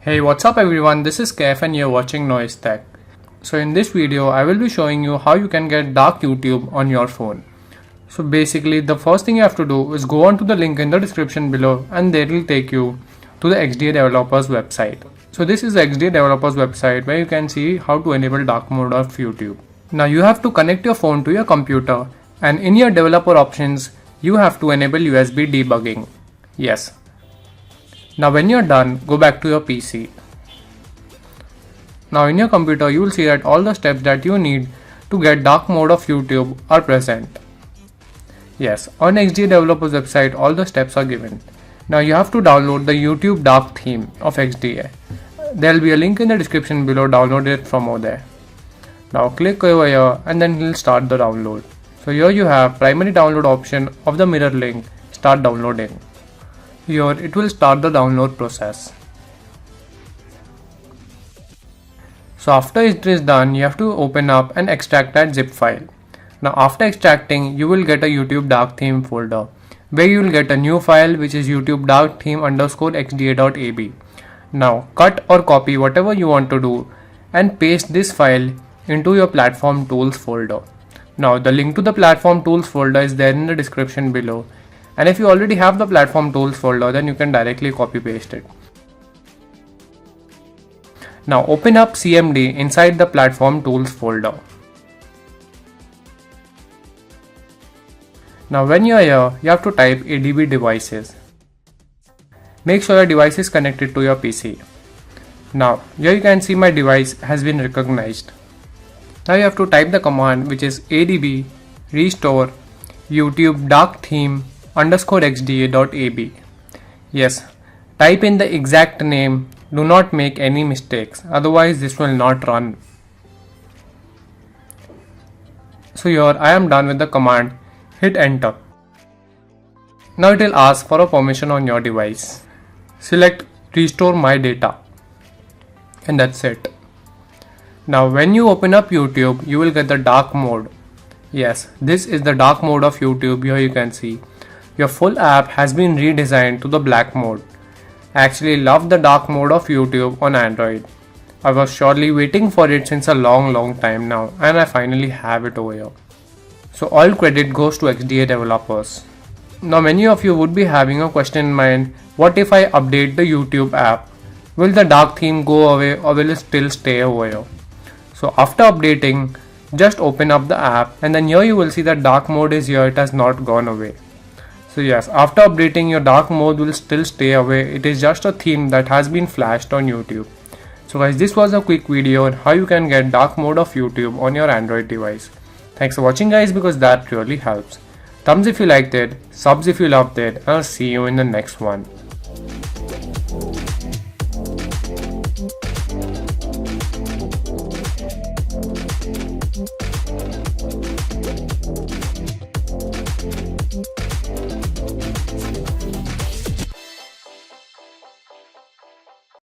Hey, what's up everyone, this is Kef and you're watching Noise Tech. So in this video, I will be showing you how you can get dark YouTube on your phone. So basically, the first thing you have to do is go on to the link in the description below and they will take you to the XDA developers website. So this is the XDA developers website where you can see how to enable dark mode of YouTube. Now you have to connect your phone to your computer and in your developer options, you have to enable USB debugging. Yes. Now when you're done, go back to your PC. Now in your computer, you will see that all the steps that you need to get dark mode of YouTube are present. Yes, on XDA developers website, all the steps are given. Now you have to download the YouTube dark theme of XDA. There will be a link in the description below, download it from over there. Now click over here and then it will start the download. So here you have primary download option of the mirror link, start downloading. Here it will start the download process. So after it is done, you have to open up and extract that zip file. Now after extracting, you will get a YouTube dark theme folder where you will get a new file which is YouTube dark theme _xda.ab. Now cut or copy whatever you want to do and paste this file into your platform tools folder. Now the link to the platform tools folder is there in the description below. And if you already have the platform tools folder, then you can directly copy paste it. Now open up CMD inside the platform tools folder. Now when you are here, you have to type ADB devices. Make sure your device is connected to your PC. Now here you can see my device has been recognized. Now you have to type the command which is ADB restore YouTube dark theme _xda.ab. Yes, type in the exact name, do not make any mistakes, otherwise this will not run. So here I am done with the command, hit enter. Now it will ask for a permission on your device. Select restore my data and that's it. Now when you open up YouTube, you will get the dark mode. Yes, this is the dark mode of YouTube. Here you can see your full app has been redesigned to the black mode. I actually love the dark mode of YouTube on Android. I was surely waiting for it since a long time now and I finally have it over here. So all credit goes to XDA developers. Now many of you would be having a question in mind, what if I update the YouTube app? Will the dark theme go away or will it still stay over here? So after updating, just open up the app and then here you will see that dark mode is here, it has not gone away. So yes, after updating, your dark mode will still stay away. It is just a theme that has been flashed on YouTube. So guys, this was a quick video on how you can get dark mode of YouTube on your Android device. Thanks for watching guys, because that really helps. Thumbs if you liked it, subs if you loved it, and I'll see you in the next one.